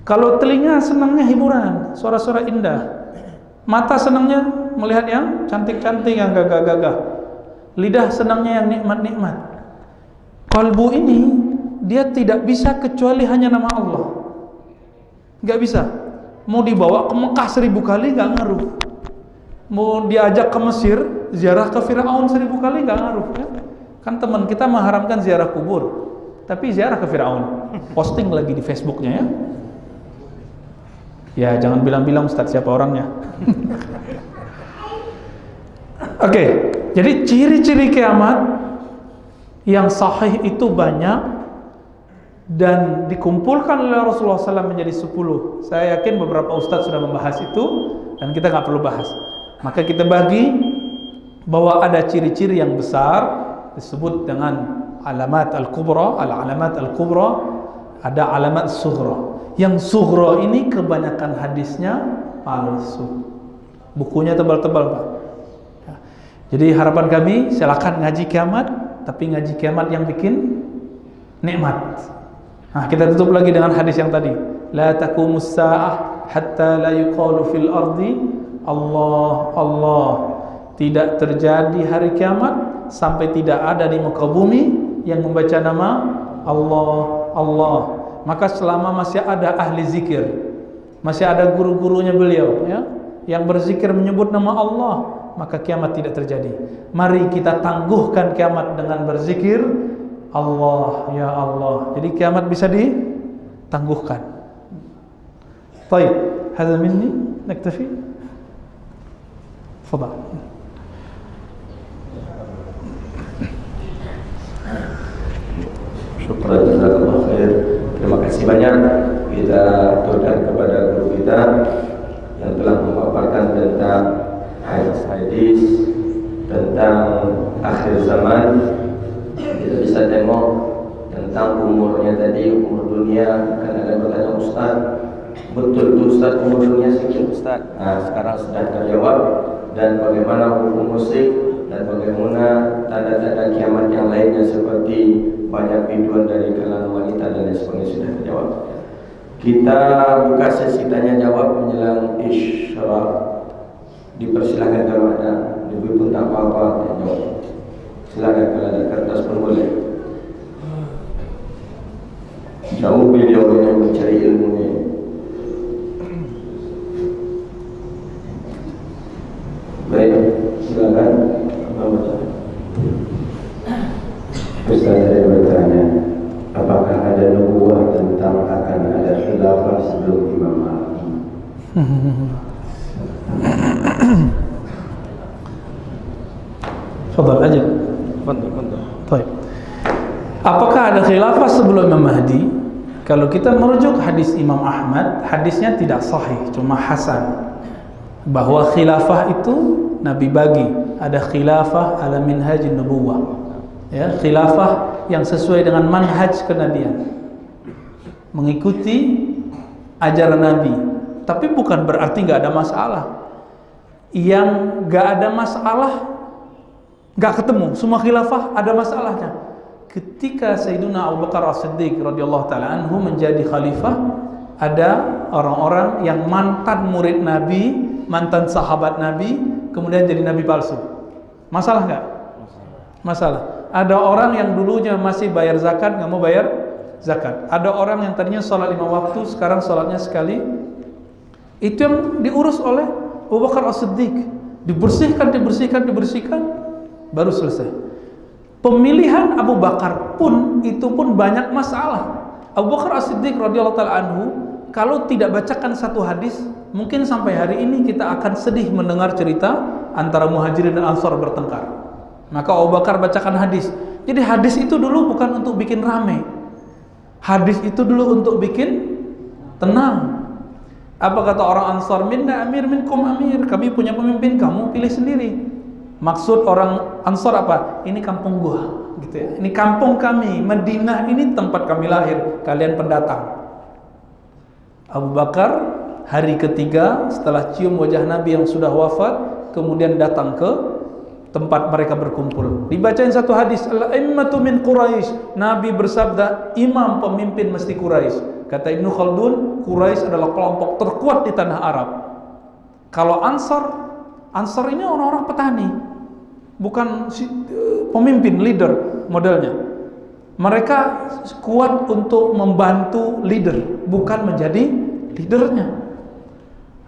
[SPEAKER 1] Kalau telinga senangnya hiburan, suara-suara indah. Mata senangnya melihat yang cantik-cantik, yang gagah-gagah. Lidah senangnya yang nikmat-nikmat. Qalbu ini dia tidak bisa kecuali hanya nama Allah. Gak bisa. Mau dibawa ke Mekah 1000 kali gak ngaruh. Mau diajak ke Mesir ziarah ke Firaun 1000 kali gak ngaruh ya? Kan teman kita mengharamkan ziarah kubur, tapi ziarah ke Firaun. Posting lagi di Facebooknya ya. Ya jangan bilang-bilang Ustaz siapa orangnya. Oke, jadi ciri-ciri kiamat yang sahih itu banyak. dan dikumpulkan oleh Rasulullah SAW menjadi 10. Saya yakin beberapa ustadz sudah membahas itu dan kita nggak perlu bahas. Maka kita bagi bahwa ada ciri-ciri yang besar disebut dengan alamat al-kubra, al-alamat al-kubra, ada alamat sughra. Yang sughra ini kebanyakan hadisnya palsu. Bukunya tebal-tebal, Pak. Jadi harapan kami silakan ngaji kiamat, tapi ngaji kiamat yang bikin nikmat. Nah, kita tutup lagi dengan hadis yang tadi. La taqumus sa'ah hatta la yuqalu fil ardi Allah Allah. Tidak terjadi hari kiamat sampai tidak ada di muka bumi yang membaca nama Allah Allah. Maka selama masih ada ahli zikir, masih ada guru-gurunya beliau ya, yang berzikir menyebut nama Allah, maka kiamat tidak terjadi. Mari kita tangguhkan kiamat dengan berzikir Allah ya Allah. Jadi kiamat bisa ditangguhkan. Baik, hadza minni, naktafi. Fadhal.
[SPEAKER 2] Syukran, jazakallahu khair. Terima kasih banyak kita aturkan kepada guru kita yang telah memaparkan tentang hadis tentang akhir zaman. Kita bisa tengok tentang umurnya tadi, umur dunia. Kan ada bertanya Ustaz, betul tu Ustaz umur dunia sekian Ustaz? Nah, sekarang sudah terjawab. Dan bagaimana hukum musik dan bagaimana tanda-tanda kiamat yang lainnya seperti banyak biduan dari kalangan wanita dan lain sebagainya sudah terjawab. Kita buka sesi tanya jawab menjelang isyraq. Dipersilakan kalau ada, ibu pun tak apa-apa jawab. Silakan kalau ada kertas pun boleh. Jauh beliau yang mencari ilmu ni. Baik, silakan. Ustaz, saya bertanya, apakah ada nubuah tentang akan ada khilafah sebelum Imam Mahdi?
[SPEAKER 1] Fadhal aja.
[SPEAKER 2] Betul.
[SPEAKER 1] Baik. Apakah ada khilafah sebelum Imam Mahdi? Kalau kita merujuk hadis Imam Ahmad, hadisnya tidak sahih, cuma hasan. Bahwa khilafah itu Nabi bagi, ada khilafah ala minhajin nubuwah. Ya, khilafah yang sesuai dengan manhaj kenabian, mengikuti ajaran Nabi. Tapi bukan berarti nggak ada masalah. Yang nggak ada masalah nggak ketemu, semua khilafah ada masalahnya. Ketika Sayyiduna Abu Bakar As-Siddiq radhiyallahu taala anhu menjadi khalifah, ada orang-orang yang mantan murid Nabi, mantan sahabat Nabi, kemudian jadi nabi palsu. Masalah nggak? Masalah. Ada orang yang dulunya masih bayar zakat, nggak mau bayar zakat. Ada orang yang tadinya sholat 5 waktu, sekarang sholatnya sekali. Itu yang diurus oleh Abu Bakar As-Siddiq. Dibersihkan, baru selesai. Pemilihan Abu Bakar pun, itu pun banyak masalah. Abu Bakar As-Siddiq radhiyallahu ta'ala anhu, kalau tidak bacakan satu hadis, mungkin sampai hari ini kita akan sedih mendengar cerita antara Muhajirin dan Ansar bertengkar. Maka Abu Bakar bacakan hadis. Jadi hadis itu dulu bukan untuk bikin rame. Hadis itu dulu untuk bikin tenang. Apa kata orang Ansar? Minna amir minkum amir. Kami punya pemimpin, kamu pilih sendiri. Maksud orang Ansar apa? Ini kampung gua, gitu ya. Ini kampung kami, Madinah ini tempat kami lahir. Kalian pendatang. Abu Bakar hari ketiga setelah cium wajah Nabi yang sudah wafat, kemudian datang ke tempat mereka berkumpul. Dibacain satu hadis, al-immatu min Quraisy. Nabi bersabda, imam pemimpin mesti Quraisy. Kata Ibnu Khaldun, Quraisy adalah kelompok terkuat di tanah Arab. Kalau Ansar ini orang-orang petani, bukan pemimpin, leader modelnya. Mereka kuat untuk membantu leader, bukan menjadi leadernya.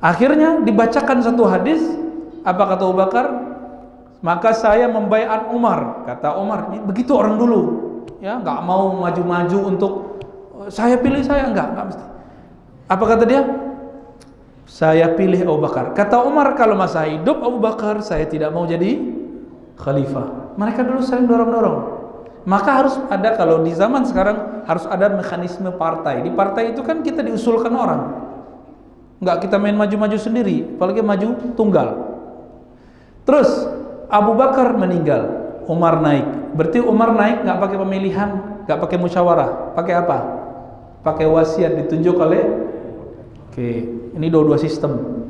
[SPEAKER 1] Akhirnya dibacakan satu hadis, apa kata Abu Bakar? Maka saya membaiat Umar. Kata Umar, begitu orang dulu, ya, nggak mau maju-maju untuk saya pilih saya, nggak mesti. Apa kata dia? Saya pilih Abu Bakar. Kata Umar, kalau masa hidup Abu Bakar, saya tidak mau jadi khalifah. Mereka dulu saling dorong-dorong. Maka harus ada, kalau di zaman sekarang harus ada mekanisme partai. Di partai itu kan kita diusulkan orang, nggak kita main maju-maju sendiri, apalagi maju tunggal. Terus Abu Bakar meninggal, Umar naik. Berarti Umar naik nggak pakai pemilihan, nggak pakai musyawarah, pakai apa? Pakai wasiat ditunjuk oleh. Oke, ini dua sistem.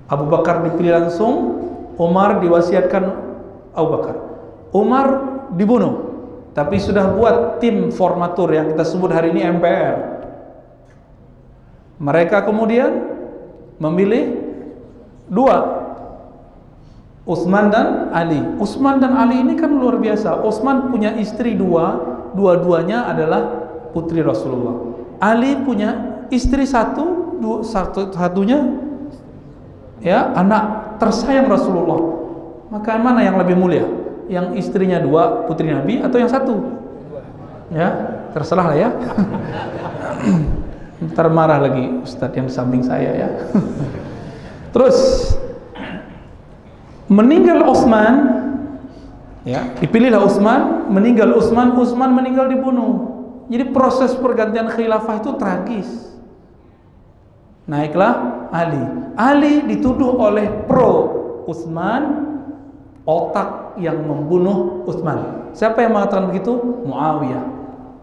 [SPEAKER 1] Abu Bakar dipilih langsung, Umar diwasiatkan Abu Bakar. Umar dibunuh, tapi sudah buat tim formatur yang kita sebut hari ini MPR. Mereka kemudian memilih dua, Utsman dan Ali. Utsman dan Ali ini kan luar biasa. Utsman punya istri dua-duanya adalah putri Rasulullah. Ali punya istri satunya ya anak tersayang Rasulullah. Maka mana yang lebih mulia? Yang istrinya dua putri Nabi atau yang satu? Ya, terserah lah ya. Ntar marah lagi Ustadz yang samping saya ya. Terus meninggal Utsman, ya, dipilihlah Utsman, meninggal Utsman meninggal dibunuh. Jadi proses pergantian khilafah itu tragis. Naiklah Ali dituduh oleh pro Utsman, otak yang membunuh Utsman. Siapa yang mengatakan begitu? Muawiyah.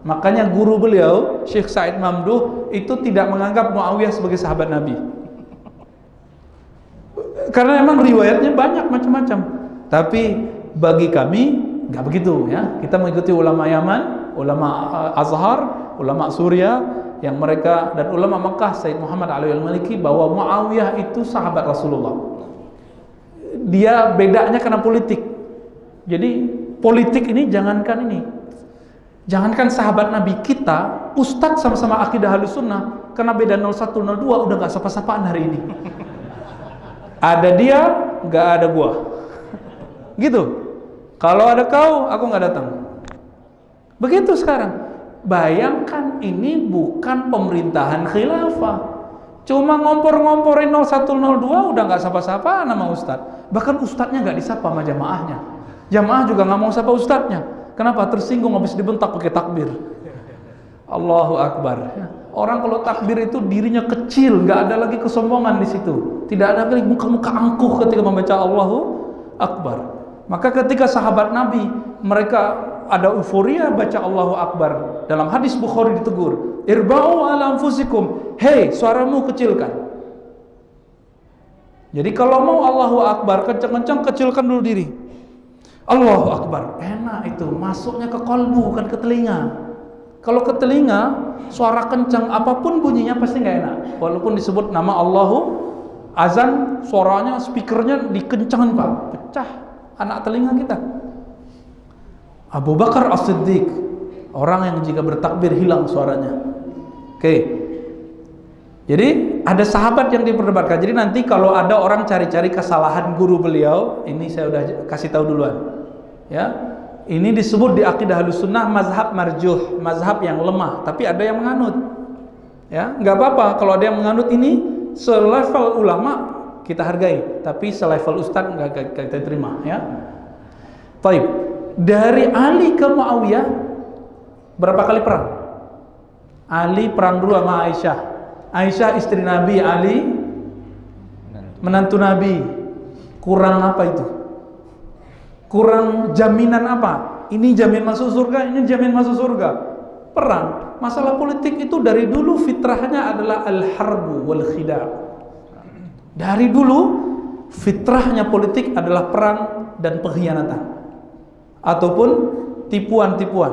[SPEAKER 1] Makanya guru beliau Syekh Said Mamduh itu tidak menganggap Muawiyah sebagai sahabat Nabi. Karena memang riwayatnya banyak macam-macam. Tapi bagi kami nggak begitu ya. Kita mengikuti ulama Yaman, ulama Azhar, ulama Suriah yang mereka, dan ulama Mekah Said Muhammad Ali Al-Maliki, bahwa Muawiyah itu sahabat Rasulullah. Dia bedanya karena politik. Jadi politik ini jangankan sahabat Nabi, kita ustadz sama-sama akidah Ahlus Sunnah, karena beda 01 02 udah nggak sapa-sapaan hari ini. Ada dia, nggak ada gua. Gitu. Kalau ada kau, aku nggak datang. Begitu sekarang. Bayangkan ini bukan pemerintahan khilafah. Cuma ngompor-ngomporin 0102 udah nggak sapa-sapa nama ustadz. Bahkan ustadznya nggak disapa sama jamaahnya. Jamaah juga nggak mau sapa ustadznya. Kenapa? Tersinggung habis dibentak pakai takbir. Allahu Akbar. Orang kalau takbir itu dirinya kecil, nggak ada lagi kesombongan di situ. Tidak ada lagi muka-muka angkuh ketika membaca Allahu Akbar. Maka ketika sahabat Nabi mereka ada euforia baca Allahu Akbar, dalam hadis Bukhari ditegur, irba'u ala anfusikum, hei suaramu kecilkan. Jadi kalau mau Allahu Akbar kencang-kencang, kecilkan dulu diri. Allahu Akbar, enak itu, masuknya ke kalbu bukan ke telinga. Kalau ke telinga, suara kencang apapun bunyinya pasti nggak enak. Walaupun disebut nama Allahu, azan suaranya, speakernya dikencangin Pak, pecah anak telinga kita. Abu Bakar As-Siddiq, orang yang jika bertakbir hilang suaranya. Oke. Jadi ada sahabat yang diperdebatkan. Jadi nanti kalau ada orang cari-cari kesalahan guru beliau, ini saya udah kasih tahu duluan. Ya. Ini disebut di akidah Ahlussunnah mazhab marjuh, mazhab yang lemah, tapi ada yang menganut. Ya, nggak apa-apa kalau ada yang menganut ini selevel ulama kita hargai, tapi selevel ustadz nggak kita terima, ya. Baik. Dari Ali ke Muawiyah berapa kali perang? Ali perang dulu sama Aisyah. Aisyah istri Nabi, Ali menantu Nabi. Kurang apa itu? Kurang jaminan apa? Ini jamin masuk surga, ini jamin masuk surga. Perang. Masalah politik itu dari dulu fitrahnya adalah al-harbu wal khida'. Dari dulu fitrahnya politik adalah perang dan pengkhianatan. Ataupun tipuan-tipuan,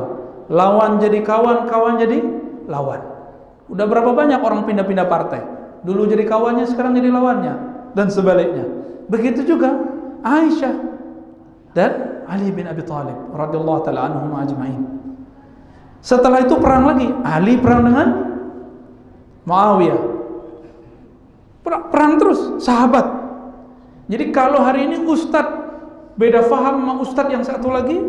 [SPEAKER 1] lawan jadi kawan, kawan jadi lawan. Udah berapa banyak orang pindah-pindah partai, dulu jadi kawannya, sekarang jadi lawannya, dan sebaliknya. Begitu juga Aisyah dan Ali bin Abi Thalib radhiyallahu taala anhum ajma'in. Setelah itu perang lagi, Ali perang dengan Muawiyah, perang terus, sahabat. Jadi kalau hari ini ustadz beda faham sama ustadz yang satu lagi,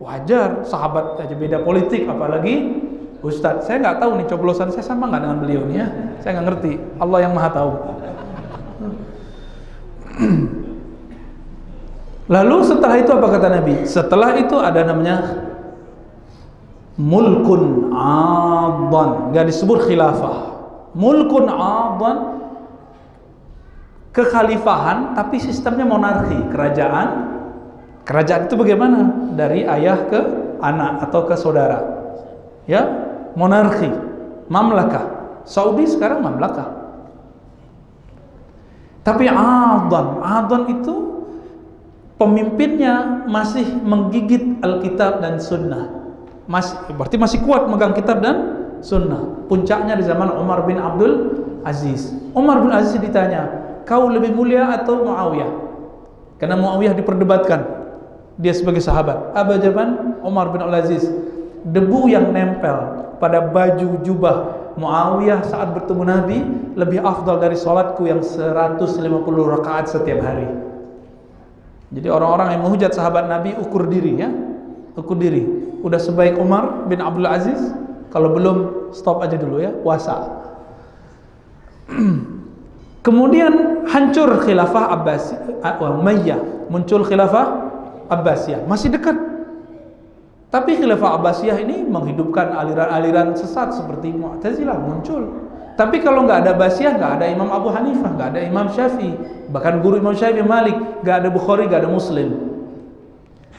[SPEAKER 1] wajar, sahabat aja beda politik, apalagi ustadz. Saya nggak tahu nih coblosan saya sama nggak dengan beliau nih ya, saya nggak ngerti, Allah yang maha tahu. Lalu setelah itu apa kata Nabi? Setelah itu ada namanya mulkun 'adhan, enggak disebut khilafah. Mulkun 'adhan, kekhalifahan tapi sistemnya monarki, kerajaan. Kerajaan itu bagaimana? Dari ayah ke anak atau ke saudara. Ya, monarki, mamlakah. Saudi sekarang mamlakah. Tapi 'adhan itu pemimpinnya masih menggigit Alkitab dan Sunnah. Berarti masih kuat megang kitab dan Sunnah. Puncaknya di zaman Umar bin Abdul Aziz. Umar bin Aziz ditanya, kau lebih mulia atau Muawiyah? Karena Muawiyah diperdebatkan, dia sebagai sahabat. Apa jawaban Umar bin Abdul Aziz? Debu yang nempel pada baju jubah Muawiyah saat bertemu Nabi lebih afdal dari salatku yang 150 rakaat setiap hari. Jadi orang-orang yang menghujat sahabat Nabi ukur diri, ya, ukur diri. Udah sebaik Umar bin Abdul Aziz? Kalau belum, stop aja dulu ya, puasa. Kemudian hancur khilafah Umayyah, muncul khilafah Abbasiyah, masih dekat. Tapi khilafah Abbasiyah ini menghidupkan aliran-aliran sesat seperti Mu'tazilah muncul. Tapi kalau nggak ada Abbasiyah, nggak ada Imam Abu Hanifah, nggak ada Imam Syafi'i, bahkan guru Imam Syafi'i Malik, nggak ada Bukhari, nggak ada Muslim.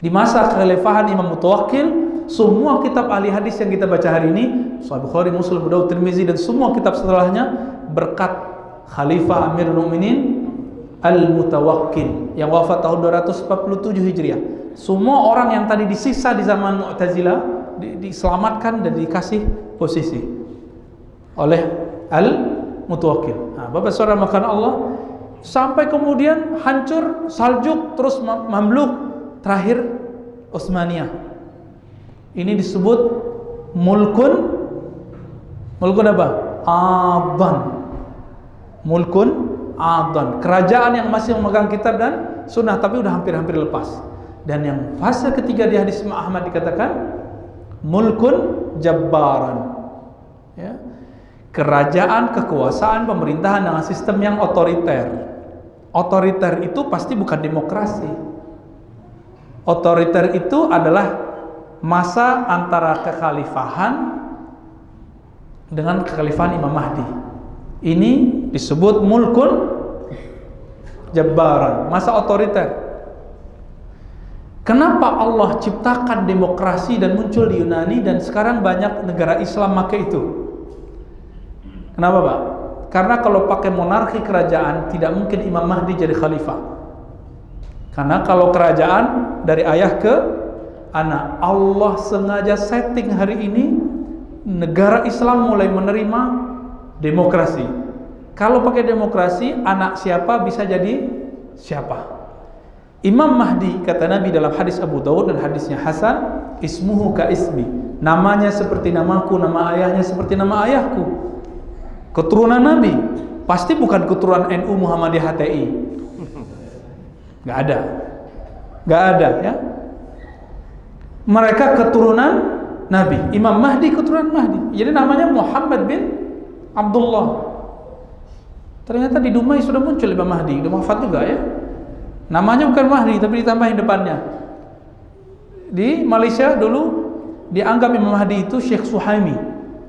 [SPEAKER 1] Di masa khalifahan Imam Mutawakkil, semua kitab ahli hadis yang kita baca hari ini, Sahih Bukhari, Muslim, Abu Dawud, Tirmizi, dan semua kitab setelahnya berkat Khalifah Amirul Mukminin Al-Mutawakkil yang wafat tahun 247 Hijriah. Semua orang yang tadi disisa di zaman Mu'tazilah diselamatkan dan dikasih posisi oleh Al-Mutawakkil. Nah, Bapak Saudara makan Allah, sampai kemudian hancur Saljuk, terus Mamluk, terakhir Utsmaniyah. Ini disebut mulkun apa? 'Adhan. Mulkun 'adhan, kerajaan yang masih memegang kitab dan Sunnah tapi udah hampir-hampir lepas. Dan yang fase ketiga di hadis Imam Ahmad dikatakan mulkun jabbaran, ya, kerajaan, kekuasaan, pemerintahan dengan sistem yang otoriter. Otoriter itu pasti bukan demokrasi. Otoriter itu adalah masa antara kekhalifahan dengan kekhalifahan Imam Mahdi. Ini disebut mulkun jabbaran, masa otoriter. Kenapa Allah ciptakan demokrasi dan muncul di Yunani dan sekarang banyak negara Islam pakai itu? Kenapa, Pak? Karena kalau pakai monarki kerajaan tidak mungkin Imam Mahdi jadi khalifah. Karena kalau kerajaan dari ayah ke anak, Allah sengaja setting hari ini negara Islam mulai menerima demokrasi. Kalau pakai demokrasi, anak siapa bisa jadi siapa. Imam Mahdi, kata Nabi dalam hadis Abu Dawud dan hadisnya Hasan, ismuhu ka ismi, namanya seperti namaku, nama ayahnya seperti nama ayahku. Keturunan Nabi, pasti bukan keturunan NU Muhammadiyah HTI. Gak ada ya. Mereka keturunan Nabi. Imam Mahdi keturunan Mahdi. Jadi namanya Muhammad bin Abdullah. Ternyata di Dumai sudah muncul Imam Mahdi, udah wafat juga ya. Namanya bukan Mahdi tapi ditambahin depannya. Di Malaysia dulu dianggap Imam Mahdi itu Syekh Suhaimi,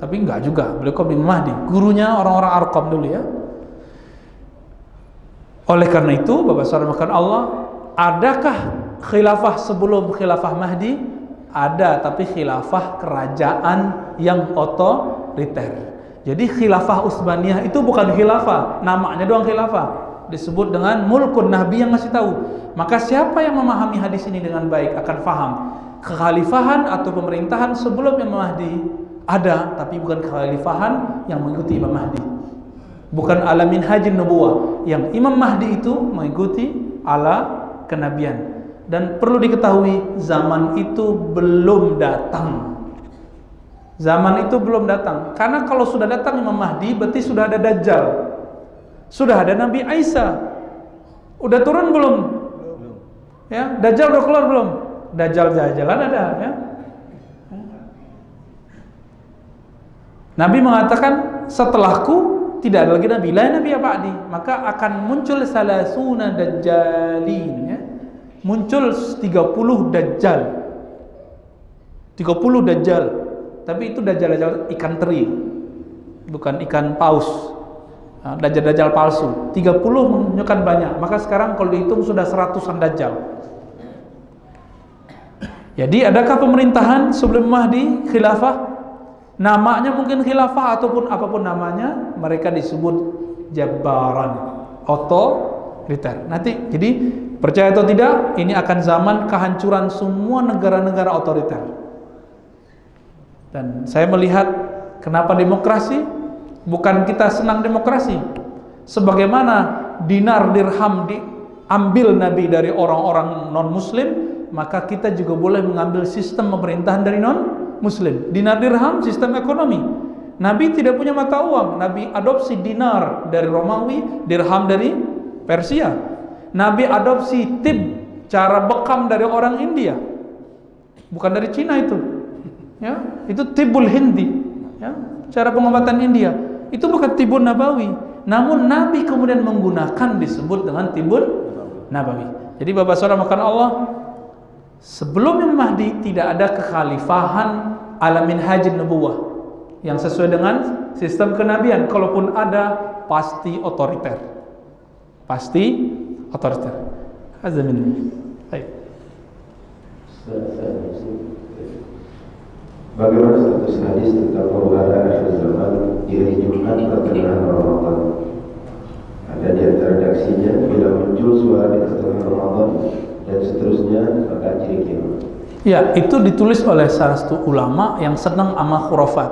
[SPEAKER 1] tapi enggak juga, beliau kan Imam Mahdi, gurunya orang-orang Arqam dulu ya. Oleh karena itu, Bapak Saudara makan Allah, adakah khilafah sebelum khilafah Mahdi? Ada, tapi khilafah kerajaan yang otoriter. Jadi khilafah Utsmaniyah itu bukan khilafah, namanya doang khilafah. Disebut dengan mulkun, Nabi yang ngasih tahu. Maka siapa yang memahami hadis ini dengan baik akan faham kekhalifahan atau pemerintahan sebelum Imam Mahdi ada, tapi bukan kekhalifahan yang mengikuti Imam Mahdi. Bukan ala minhajin nubuwah, yang Imam Mahdi itu mengikuti ala kenabian. Dan perlu diketahui, zaman itu belum datang. Zaman itu belum datang. Karena kalau sudah datang Imam Mahdi, berarti sudah ada Dajjal. Sudah ada Nabi Isa. Udah turun belum? Belum. Ya, Dajjal udah keluar belum? Dajjal jalan ada ya. Nabi mengatakan setelahku tidak ada lagi nabi, la nabi ba'di, maka akan muncul salasuna dajjalin ya. Muncul 30 dajjal. 30 dajjal. tapi itu dajjal-dajjal ikan teri, bukan ikan paus. Dajjal-dajjal palsu 30 menunjukkan banyak, maka sekarang kalau dihitung sudah 100-an dajjal. Jadi adakah pemerintahan sebelum Mahdi khilafah? Namanya mungkin khilafah ataupun apapun namanya, mereka disebut jabbaran, otoriter. Nanti, jadi percaya atau tidak, ini akan zaman kehancuran semua negara-negara otoriter. Dan saya melihat kenapa demokrasi, bukan kita senang demokrasi. Sebagaimana dinar dirham diambil Nabi dari orang-orang non-muslim, maka kita juga boleh mengambil sistem pemerintahan dari non-muslim. Dinar dirham sistem ekonomi. Nabi tidak punya mata uang. Nabi adopsi dinar dari Romawi, dirham dari Persia. Nabi adopsi tib, cara bekam dari orang India, bukan dari Cina itu. Ya, itu tibul Hindi, ya, cara pengobatan India. Itu bukan tibun Nabawi. Namun Nabi kemudian menggunakan disebut dengan tibun Nabawi. Jadi Bapak Saudara makan Allah, sebelum Imam Mahdi tidak ada kekhalifahan ala minhajin nubuwah yang sesuai dengan sistem kenabian. Kalaupun ada, pasti otoriter. Pasti otoriter. Azamin. Baik.
[SPEAKER 2] Bagaimana status hadis tentang huru-hara akhir zaman di hari Jumat pertengahan Ramadan? Ada di antara redaksinya, bila muncul suara di pertengahan Ramadan dan seterusnya, maka ciri kiamat.
[SPEAKER 1] Ya, itu ditulis oleh salah satu ulama yang senang sama khurafat.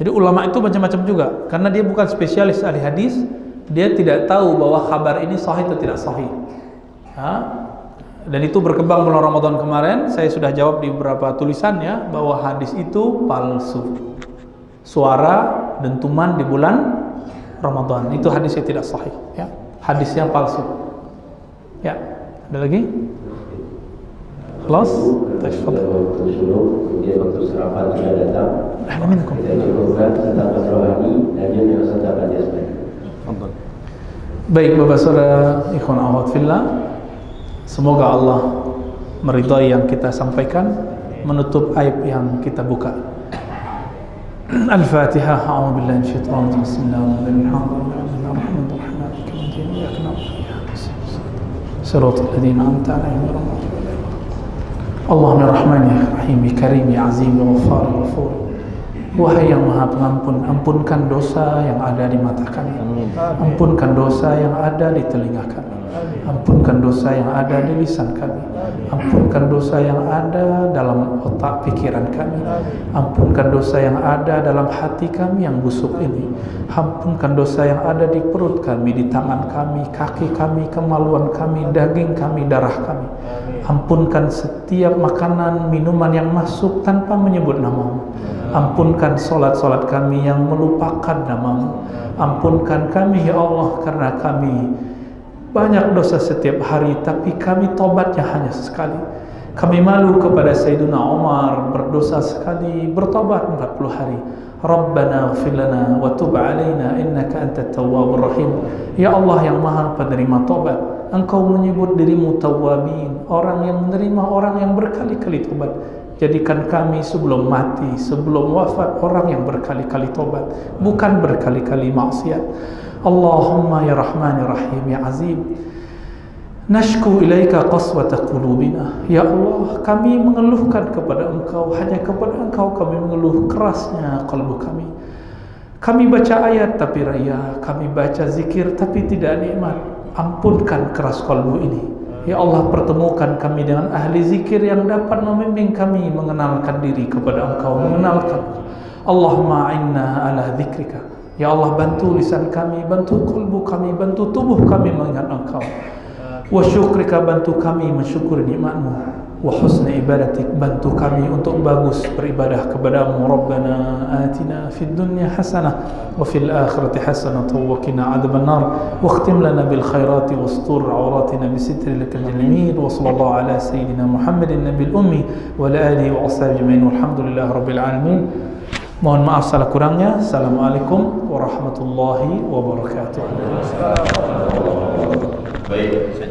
[SPEAKER 1] Jadi ulama itu macam-macam juga, karena dia bukan spesialis ahli hadis, dia tidak tahu bahwa kabar ini sahih atau tidak sahih. Ya. Dan itu berkembang bulan Ramadan kemarin. Saya sudah jawab di beberapa tulisannya bahwa hadis itu palsu. Suara dentuman di bulan Ramadan itu hadisnya tidak sahih, ya. Hadisnya palsu. Ya, ada lagi? Kelas? Tafadhal.
[SPEAKER 2] Waktu syuruk, kemudian waktu sarapan sudah datang.
[SPEAKER 1] Alhamdulillah.
[SPEAKER 2] Kita cukupkan santapan rohani dan yang santapan jasmani.
[SPEAKER 1] Baik Bapak Saudara, ikhwan akhwat fillah, semoga Allah meridhai yang kita sampaikan, menutup aib yang kita buka. Al-Fatihah. A'udzu billahi minasyaitonir rajim. Allahumma rahmani rahimi karimi azim ghafar ghafur. Wahai yang maha pengampun, ampunkan dosa yang ada di mata kami, ampunkan dosa yang ada di telinga kami, ampunkan dosa yang ada di lisan kami, ampunkan dosa yang ada dalam otak pikiran kami, ampunkan dosa yang ada dalam hati kami yang busuk ini, ampunkan dosa yang ada di perut kami, di tangan kami, kaki kami, kemaluan kami, daging kami, darah kami. Ampunkan setiap makanan, minuman yang masuk tanpa menyebut namamu. Ampunkan solat-solat kami yang melupakan namamu. Ampunkan kami ya Allah, karena kami banyak dosa setiap hari, tapi kami tobatnya hanya sekali. Kami malu kepada Sayyidina Umar, berdosa sekali, bertobat 40 hari. Rabbana ighfir lana wa tub alaina innaka antat tawwabur rahim. Ya Allah yang maha penerima tobat, Engkau menyebut dirimu tawwabin, orang yang menerima orang yang berkali-kali tobat. Jadikan kami sebelum mati, sebelum wafat, orang yang berkali-kali tobat, bukan berkali-kali maksiat. Allahumma ya Rahman ya Rahim ya Azim, nashku ilaika qaswata qulubina. Ya Allah, kami mengeluhkan kepada Engkau, hanya kepada Engkau kami mengeluh kerasnya kalbu kami. Kami baca ayat tapi ria, kami baca zikir tapi tidak nikmat. Ampunkan keras kalbu ini. Ya Allah, pertemukan kami dengan ahli zikir yang dapat membimbing kami mengenalkan diri kepada Engkau, mengenalkan. Allahumma a'inna ala dzikrika. Ya Allah, bantu lisan kami, bantu kalbu kami, bantu tubuh kami mengingat Engkau. Wa syukrika, bantu kami mensyukuri nikmat-Mu. Wa husni ibadatik, bantu kami untuk bagus beribadah kepadamu. Rabbana atina fid dunya hasanah wa fil akhirati hasanah wa qina adzabannar wa khtim lana bil khairati wastur awratina bi sitrikal jamil. Wa sallallahu ala sayyidina Muhammadin nabiyil ummi wa ala alihi wa ashabihi ajma'in. Walhamdulillahi rabbil alamin. Mohon maaf salah kurangnya. Assalamualaikum warahmatullahi wabarakatuh.
[SPEAKER 2] Baik, saya